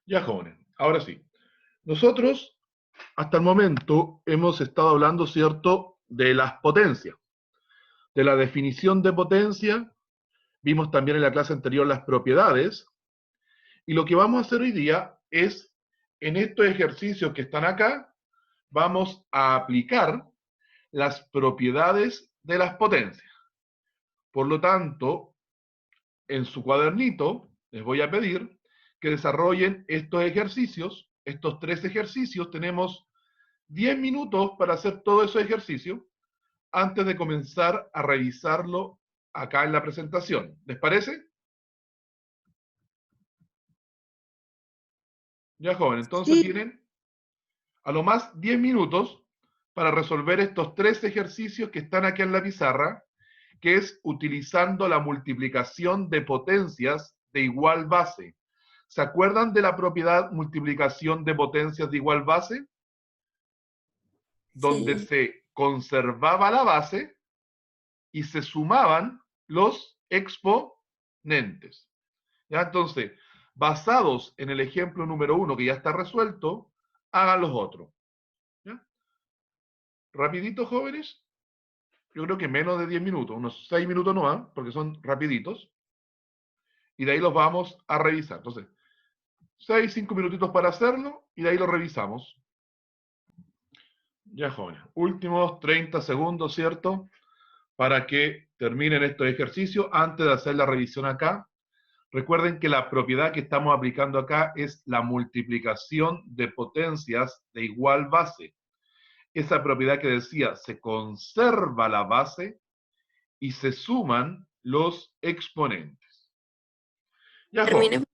Ya, jóvenes, ahora sí. Nosotros, hasta el momento, hemos estado hablando, ¿cierto?, de las potencias, de la definición de potencia. Vimos también en la clase anterior las propiedades. Y lo que vamos a hacer hoy día es, en estos ejercicios que están acá, vamos a aplicar las propiedades de las potencias. Por lo tanto, en su cuadernito, les voy a pedir que desarrollen estos ejercicios. Estos 3 ejercicios, tenemos 10 minutos para hacer todo ese ejercicio antes de comenzar a revisarlo acá en la presentación. ¿Les parece? Ya, joven, entonces Sí. tienen a lo más 10 minutos para resolver estos 3 ejercicios que están aquí en la pizarra, que es utilizando la multiplicación de potencias de igual base. ¿Se acuerdan de la propiedad multiplicación de potencias de igual base? Donde Sí. se conservaba la base y se sumaban los exponentes. ¿Ya? Entonces, basados en el ejemplo número 1 que ya está resuelto, hagan los otros. ¿Ya? Rapidito, jóvenes. Yo creo que menos de 10 minutos, unos 6 minutos no más, porque son rapiditos. Y de ahí los vamos a revisar. Entonces, 6, 5 minutitos para hacerlo y de ahí lo revisamos. Ya, jóvenes. Últimos 30 segundos, ¿cierto? Para que terminen estos ejercicios antes de hacer la revisión acá. Recuerden que la propiedad que estamos aplicando acá es la multiplicación de potencias de igual base. Esa propiedad que decía, se conserva la base y se suman los exponentes. Ya, joven.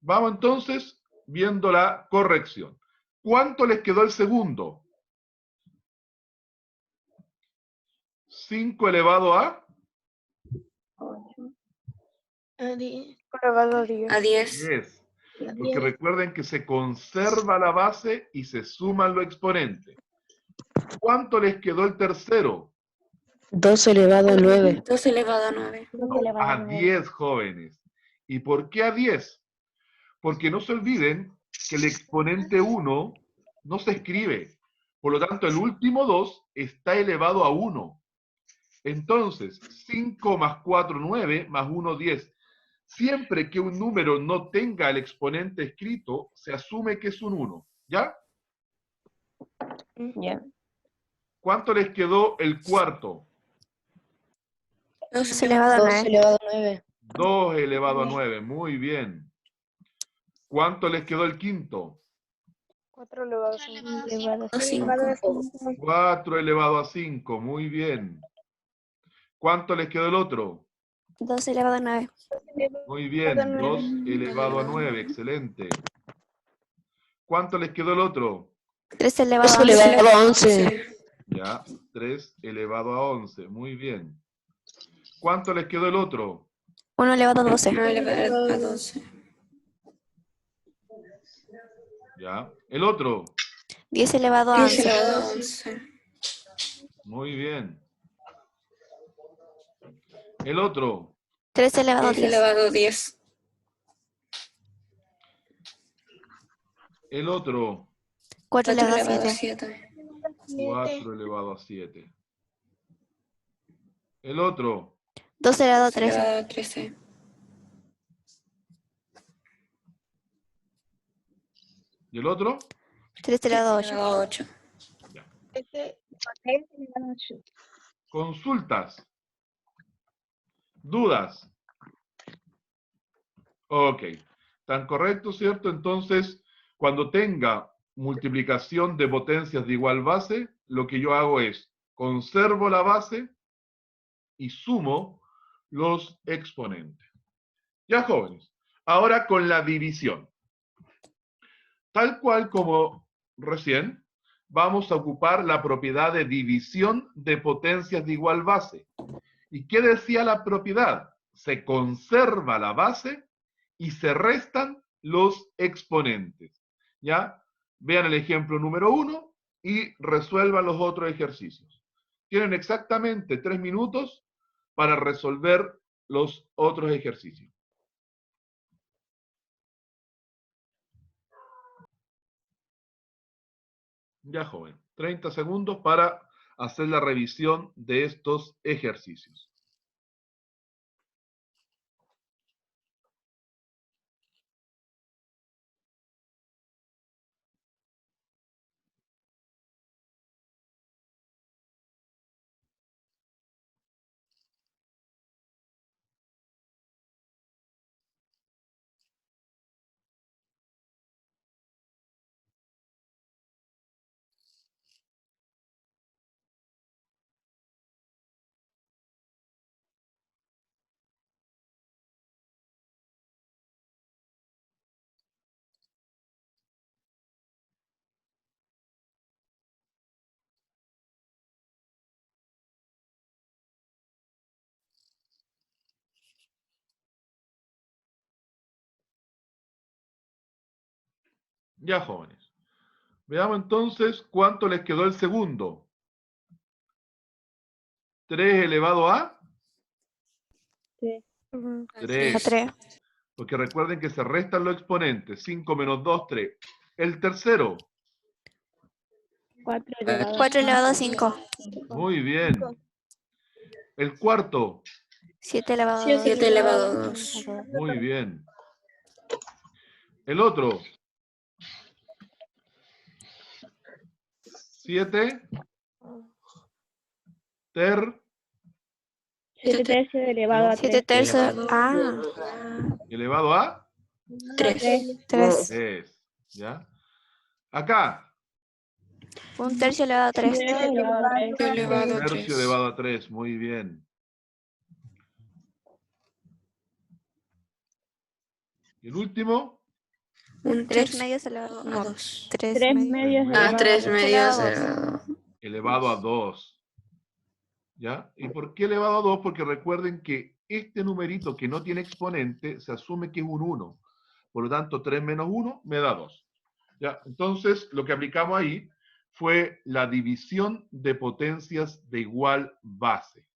Vamos entonces viendo la corrección. ¿Cuánto les quedó el segundo? 5 elevado a 10. A 10. 10. Porque recuerden que se conserva la base y se suman los exponentes. ¿Cuánto les quedó el tercero? 2 elevado a 9. 2 elevado a 9. No, a 10, jóvenes. ¿Y por qué a 10? Porque no se olviden que el exponente 1 no se escribe. Por lo tanto, el último 2 está elevado a 1. Entonces, 5 más 4, 9, más 1, 10. Siempre que un número no tenga el exponente escrito, se asume que es un 1. ¿Ya? Ya. ¿Cuánto les quedó el cuarto? 2 elevado a 2 9. elevado a 9. 2 elevado a 9. Muy bien. ¿Cuánto les quedó el quinto? 4 elevado a 5. 5. 4 elevado a 5. Muy bien. ¿Cuánto les quedó el otro? 2 elevado a 9. Muy bien. 2 elevado a 9. Excelente. ¿Cuánto les quedó el otro? 3 elevado 3 a 11. elevado a 11. Ya. 3 elevado a 11. Muy bien. ¿Cuánto les quedó el otro? 1 elevado a 12. 1 elevado a 12. Ya. ¿El otro? 10 elevado a 11. 10 elevado a 11. Muy bien. ¿El otro? 3 elevado a 10 10. elevado a 10. El otro? 4 elevado a 7. 7. 4 elevado a 7. El otro? 2 elevado a 13 13. elevado a 13. ¿Y el otro? 3 elevado a 8. elevado a 8. Ya. Este Consultas. ¿Dudas? Ok. ¿Tan correcto, cierto? Entonces, cuando tenga multiplicación de potencias de igual base, lo que yo hago es conservo la base y sumo los exponentes. Ya, jóvenes. Ahora con la división. Tal cual como recién, vamos a ocupar la propiedad de división de potencias de igual base. ¿Y qué decía la propiedad? Se conserva la base y se restan los exponentes. ¿Ya? Vean el ejemplo número 1 y resuelvan los otros ejercicios. Tienen exactamente 3 minutos para resolver los otros ejercicios. Ya, joven. 30 segundos para hacer la revisión de estos ejercicios. Ya, jóvenes. Veamos entonces cuánto les quedó el segundo. 3 elevado a 3. A 3. Porque recuerden que se restan los exponentes. 5 menos 2, 3. El tercero. 4 elevado 4 elevado a 5. Muy bien. El cuarto. 7 elevado a 2. 7 elevado a 2. Muy bien. El otro. 7 7 tercios elevado a 7 3. tercios. Ah, elevado a 3. 3. 3. ¿Ya? Acá. 1 tercio elevado a 3. elevado a 3. Elevado a Tercio 3. elevado a 3. Muy bien. Y el último. 3 medios elevado a 2. 3 3 medios. medios Ah, elevado a 3 2. medios elevado a 2. Elevado a 2. ¿Ya? ¿Y por qué elevado a 2? Porque recuerden que este numerito que no tiene exponente se asume que es un 1. Por lo tanto, 3 menos 1 me da 2. ¿Ya? Entonces, lo que aplicamos ahí fue la división de potencias de igual base,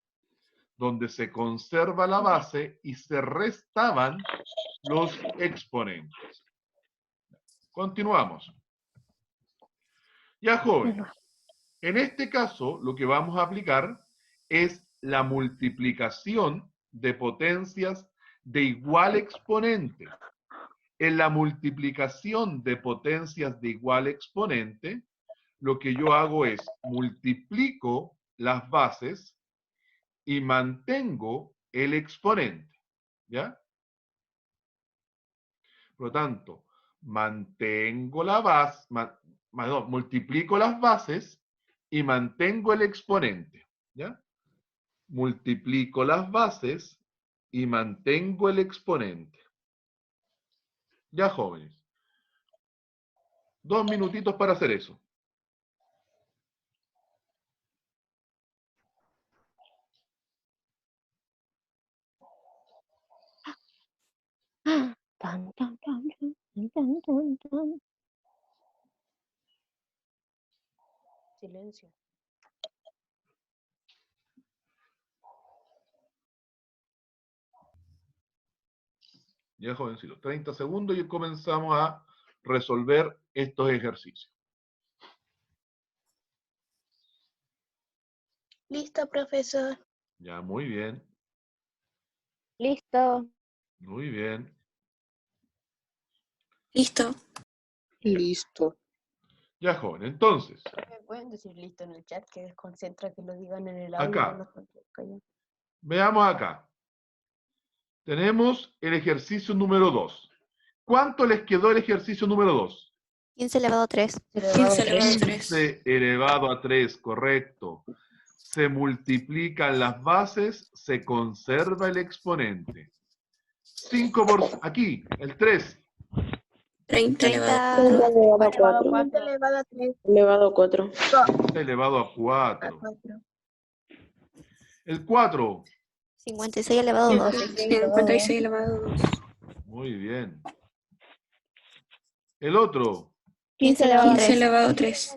donde se conserva la base y se restaban los exponentes. Continuamos. Ya, joven. En este caso, lo que vamos a aplicar es la multiplicación de potencias de igual exponente. En la multiplicación de potencias de igual exponente, lo que yo hago es multiplico las bases y mantengo el exponente. ¿Ya? Por lo tanto, mantengo la base, multiplico las bases y mantengo el exponente. ¿Ya? Multiplico las bases y mantengo el exponente. Ya, jóvenes. 2 minutitos para hacer eso. Tan, tan, tan, tan, tan, tan, tan. Silencio. Ya, jovencito. 30 segundos y comenzamos a resolver estos ejercicios. Listo, profesor. Ya, muy bien. Listo. Muy bien. Listo. Listo. Ya, joven. Entonces, ¿Me pueden decir listo en el chat? Que desconcentra que lo digan en el audio. acá. No están todos callados. Veamos acá. Tenemos el ejercicio número 2. ¿Cuánto les quedó el ejercicio número 2? 15 elevado a 3. 15 elevado a 3. 15 elevado a 3, correcto. Se multiplican las bases, se conserva el exponente. 5 por aquí, el 3. 30 elevado a 30. 4. Elevado a 4. Elevado a 3. Elevado a 4. Elevado a 4. 4. El 4. 56 elevado a 2. 56 elevado a 2. Muy bien. El otro. 15 elevado a 15 3. elevado a 3.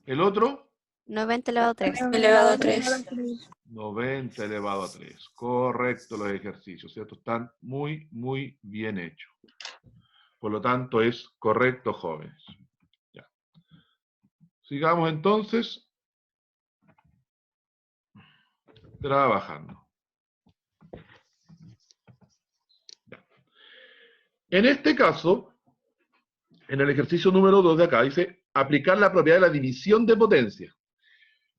El otro. 90 elevado a 3. Elevado a 3. 90 elevado a 3. Correcto los ejercicios, ¿cierto? Están muy, muy bien hechos. Por lo tanto, es correcto, jóvenes. Ya. Sigamos entonces trabajando. Ya. En este caso, en el ejercicio número 2 de acá, dice aplicar la propiedad de la división de potencia.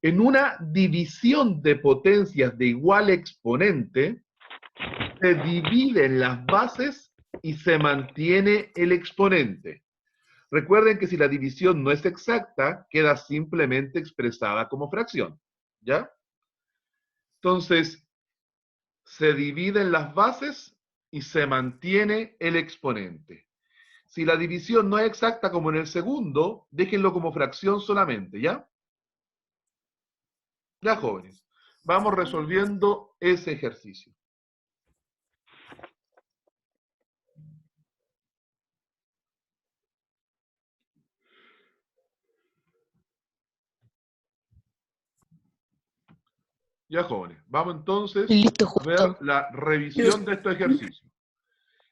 En una división de potencias de igual exponente, se dividen las bases y se mantiene el exponente. Recuerden que si la división no es exacta, queda simplemente expresada como fracción. ¿Ya? Entonces, se dividen las bases y se mantiene el exponente. Si la división no es exacta como en el segundo, déjenlo como fracción solamente, ¿ya? Ya, jóvenes, vamos resolviendo ese ejercicio. Ya, jóvenes, vamos entonces Listo, a ver justo. la revisión de estos ejercicios. En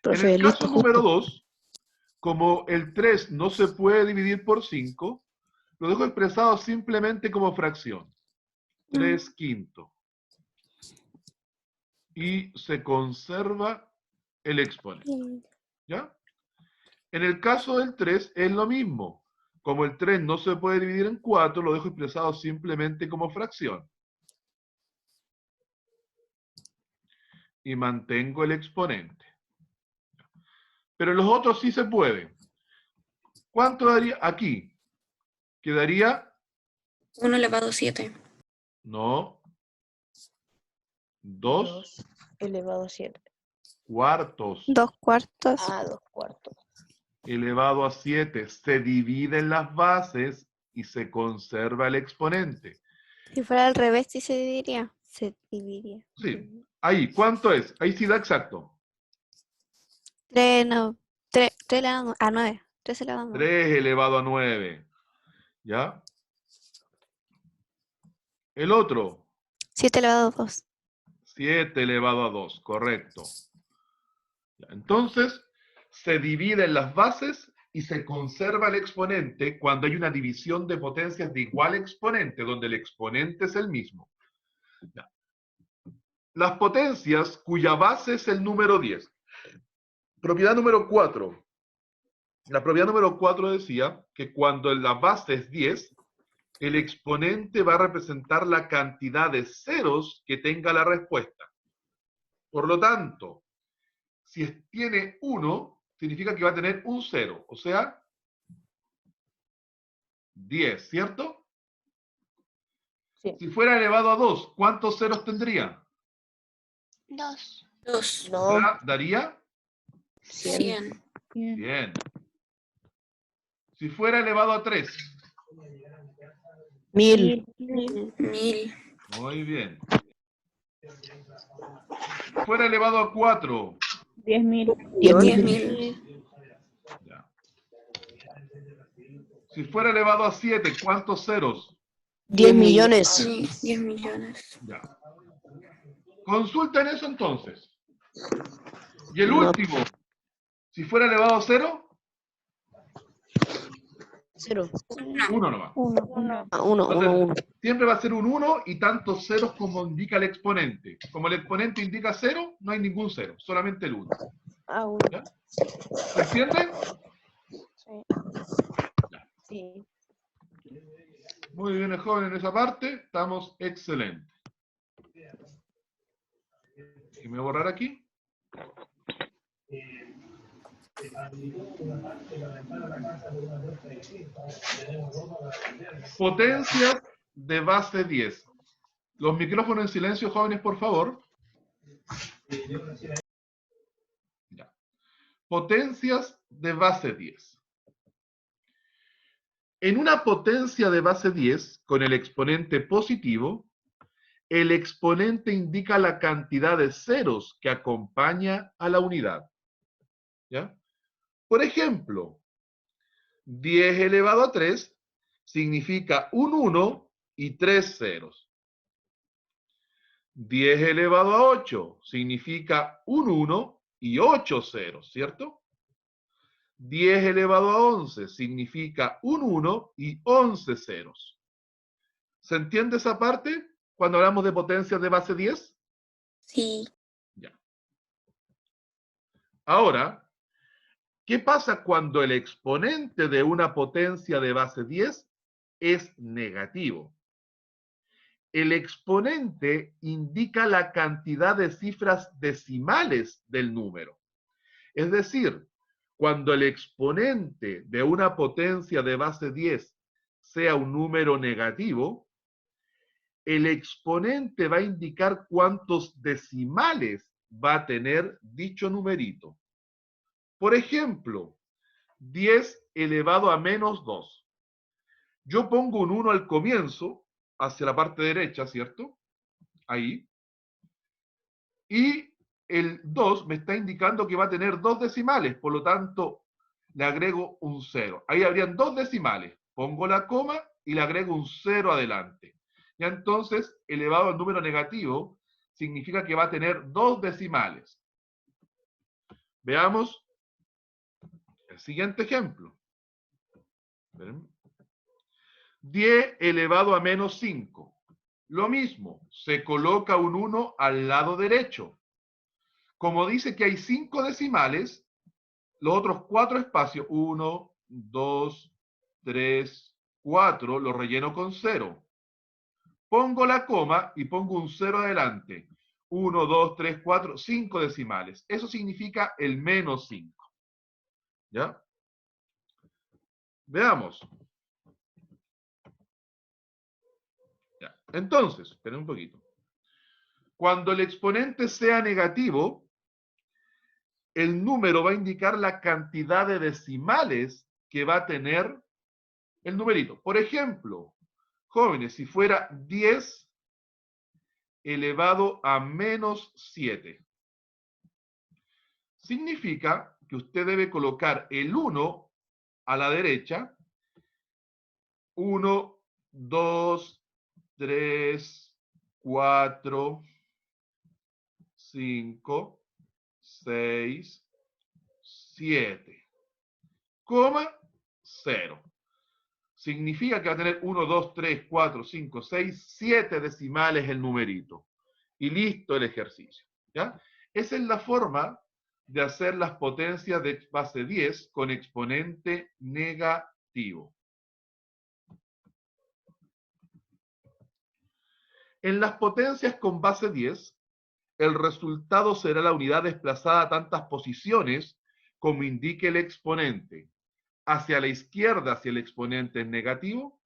Profe, el listo, caso número justo. 2, como el 3 no se puede dividir por 5, lo dejo expresado simplemente como fracción. 3 quintos. Y se conserva el exponente. ¿Ya? En el caso del 3 es lo mismo. Como el 3 no se puede dividir en 4, lo dejo expresado simplemente como fracción. Y mantengo el exponente. Pero los otros sí se pueden. ¿Cuánto daría aquí? Quedaría... 1 elevado a 7. No. 2 2 elevado a 7. cuartos 2 cuartos. 2 cuartos. elevado a 7. Se dividen las bases y se conserva el exponente. Si fuera al revés, sí se dividiría. Se dividiría. Sí. Ahí, ¿cuánto es? Ahí sí da exacto. 3, no. 3 elevado a 9. 3 elevado a 9. 3 elevado a 9. ¿Ya? El otro. 7 elevado a 2. 7 elevado a 2, correcto. Entonces, se dividen las bases y se conserva el exponente cuando hay una división de potencias de igual exponente, donde el exponente es el mismo. Ya. Las potencias cuya base es el número 10. Propiedad número 4. La propiedad número 4 decía que cuando la base es 10, el exponente va a representar la cantidad de ceros que tenga la respuesta. Por lo tanto, si tiene 1, significa que va a tener un 0, o sea, 10, ¿cierto? Sí. Si fuera elevado a 2, ¿cuántos ceros tendría? 2. 2. No, Daría 100. 100. Si fuera elevado a 3, 1000. 1000. muy bien. Si fuera elevado a 4, 10.000. 10.000. ya. Si fuera elevado a 7, ¿cuántos ceros? 10 millones. Sí, 10 millones. Ya. Consulten eso entonces. Y el No. último, si fuera elevado a 0, 0. 1 nomás. 1. 1. Siempre va a ser un 1 y tantos ceros como indica el exponente. Como el exponente indica 0, no hay ningún 0, solamente el 1. 1. ¿Ya? ¿Se entiende? Sí. Muy bien, joven, en esa parte estamos excelentes. Y me voy a borrar aquí. Potencias de base 10. Los micrófonos en silencio, jóvenes, por favor. Ya. Potencias de base 10. En una potencia de base 10, con el exponente positivo, el exponente indica la cantidad de ceros que acompaña a la unidad. ¿Ya? Por ejemplo, 10 elevado a 3 significa un 1 y 3 ceros. 10 elevado a 8 significa un 1 y 8 ceros, ¿cierto? 10 elevado a 11 significa un 1 y 11 ceros. ¿Se entiende esa parte cuando hablamos de potencias de base 10? Sí. Ya. Ahora, ¿qué pasa cuando el exponente de una potencia de base 10 es negativo? El exponente indica la cantidad de cifras decimales del número. Es decir, cuando el exponente de una potencia de base 10 sea un número negativo, el exponente va a indicar cuántos decimales va a tener dicho numerito. Por ejemplo, 10 elevado a menos 2. Yo pongo un 1 al comienzo, hacia la parte derecha, ¿cierto? Ahí. Y el 2 me está indicando que va a tener 2 decimales, por lo tanto, le agrego un 0. Ahí habrían 2 decimales. Pongo la coma y le agrego un 0 adelante. Ya entonces, elevado al número negativo, significa que va a tener 2 decimales. Veamos el siguiente ejemplo. 10 elevado a menos 5. Lo mismo, se coloca un 1 al lado derecho. Como dice que hay 5 decimales, los otros 4 espacios, 1, 2, 3, 4, los relleno con 0. Pongo la coma y pongo un 0 adelante. 1, 2, 3, 4, 5 decimales. Eso significa el menos 5. ¿Ya? Veamos. Ya. Entonces, esperen un poquito. Cuando el exponente sea negativo, el número va a indicar la cantidad de decimales que va a tener el numerito. Por ejemplo, jóvenes, si fuera 10 elevado a menos 7, significa que usted debe colocar el 1 a la derecha. 1, 2, 3, 4, 5, 6, 7, coma 0. Significa que va a tener 1, 2, 3, 4, 5, 6, 7 decimales el numerito. Y listo el ejercicio. ¿Ya? Esa es la forma de hacer las potencias de base 10 con exponente negativo. En las potencias con base 10, el resultado será la unidad desplazada a tantas posiciones como indique el exponente. Hacia la izquierda si el exponente es negativo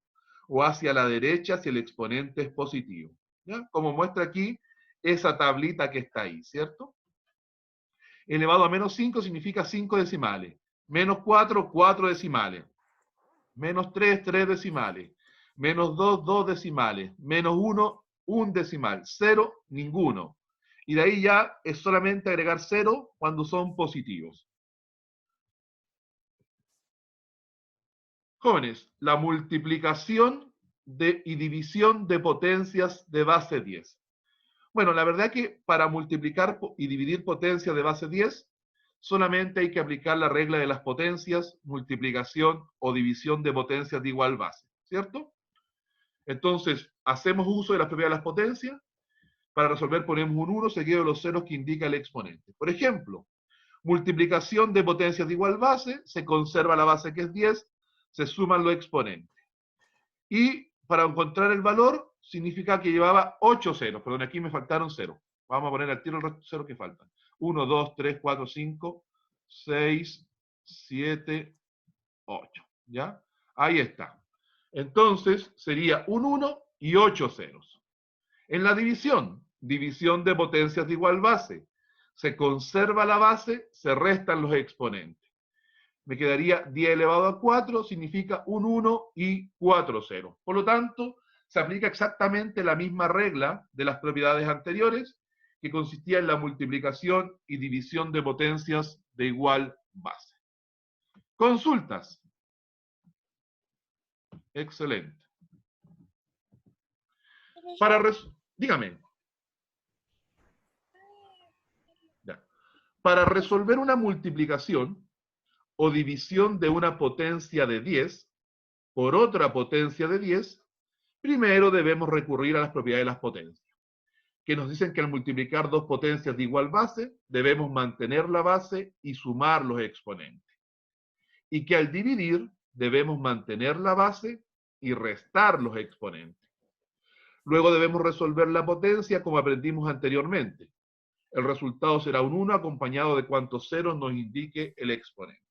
o hacia la derecha si el exponente es positivo. ¿Ya? Como muestra aquí esa tablita que está ahí, ¿cierto? Elevado a menos 5 significa 5 decimales. Menos 4, 4 decimales. Menos 3, 3 decimales. Menos 2, 2 decimales. Menos 1, 1 decimal. 0, ninguno. Y de ahí ya es solamente agregar 0 cuando son positivos. Jóvenes, la multiplicación y división de potencias de base 10. Bueno, la verdad que para multiplicar y dividir potencias de base 10, solamente hay que aplicar la regla de las potencias, multiplicación o división de potencias de igual base, ¿cierto? Entonces, hacemos uso de las propiedades de las potencias. Para resolver ponemos un 1 seguido de los ceros que indica el exponente. Por ejemplo, multiplicación de potencias de igual base, se conserva la base que es 10, se suman los exponentes. Y para encontrar el valor, significa que llevaba 8 ceros. Perdón, aquí me faltaron 0. Vamos a poner al tiro el resto de ceros que faltan. 1, 2, 3, 4, 5, 6, 7, 8. ¿Ya? Ahí está. Entonces, sería un 1 y 8 ceros. En la división, división de potencias de igual base, se conserva la base, se restan los exponentes. Me quedaría 10 elevado a 4, significa un 1 y 4 ceros. Por lo tanto, se aplica exactamente la misma regla de las propiedades anteriores, que consistía en la multiplicación y división de potencias de igual base. Consultas. Excelente. Dígame. Para resolver una multiplicación o división de una potencia de 10 por otra potencia de 10, primero debemos recurrir a las propiedades de las potencias, que nos dicen que al multiplicar dos potencias de igual base, debemos mantener la base y sumar los exponentes. Y que al dividir, debemos mantener la base y restar los exponentes. Luego debemos resolver la potencia como aprendimos anteriormente. El resultado será un 1 acompañado de cuantos ceros nos indique el exponente.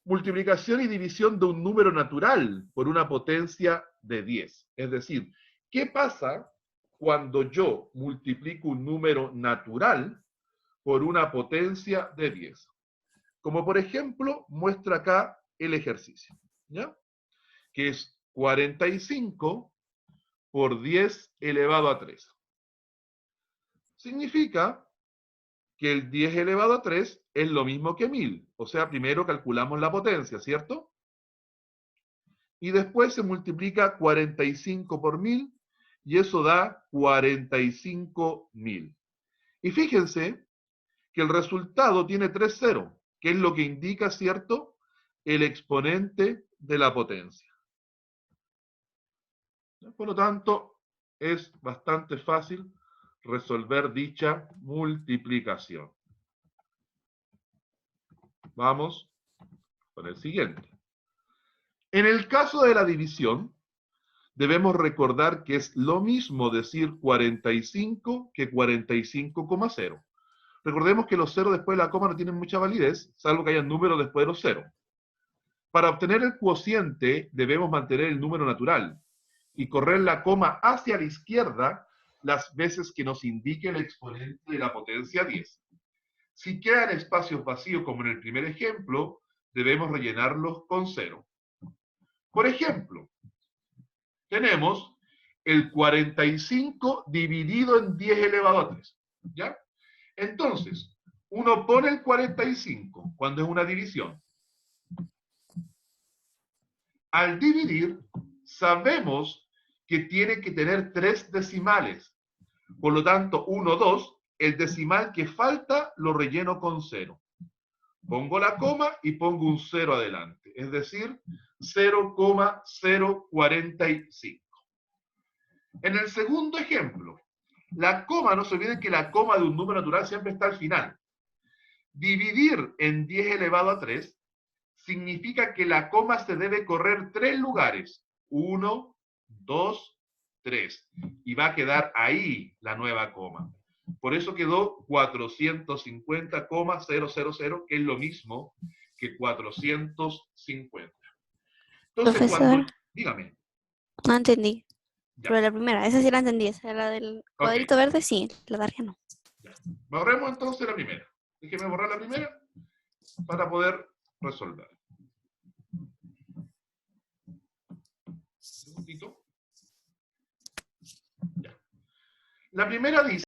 Multiplicación y división de un número natural por una potencia de 10. Es decir, ¿qué pasa cuando yo multiplico un número natural por una potencia de 10? Como por ejemplo, muestra acá el ejercicio, ¿ya? Que es 45 por 10 elevado a 3. Significa que el 10 elevado a 3 es lo mismo que 1000. O sea, primero calculamos la potencia, ¿cierto? Y después se multiplica 45 por 1000 y eso da 45.000. Y fíjense que el resultado tiene 3 ceros, que es lo que indica, ¿cierto?, el exponente de la potencia. Por lo tanto, es bastante fácil resolver dicha multiplicación. Vamos con el siguiente. En el caso de la división, debemos recordar que es lo mismo decir 45 que 45,0. Recordemos que los ceros después de la coma no tienen mucha validez, salvo que haya números después de los ceros. Para obtener el cociente, debemos mantener el número natural y correr la coma hacia la izquierda las veces que nos indique el exponente de la potencia 10. Si quedan espacios vacíos, como en el primer ejemplo, debemos rellenarlos con 0. Por ejemplo, tenemos el 45 dividido en 10 elevado a 3. ¿Ya? Entonces, uno pone el 45 cuando es una división. Al dividir, sabemos que tiene que tener 3 decimales. Por lo tanto, 1, 2, el decimal que falta lo relleno con 0. Pongo la coma y pongo un 0 adelante. Es decir, 0,045. En el segundo ejemplo, la coma, no se olviden que la coma de un número natural siempre está al final. Dividir en 10 elevado a 3 significa que la coma se debe correr 3 lugares. 1, 2, 3. Y va a quedar ahí la nueva coma. Por eso quedó 450,000, que es lo mismo que 450. Entonces, Profesor, dígame. no entendí. Ya. Pero la primera, esa sí la entendí, esa era la del cuadrito verde, sí, la larga no. Ya. Borremos entonces la primera. Déjeme borrar la primera para poder resolver. Un segundito. Ya. La primera dice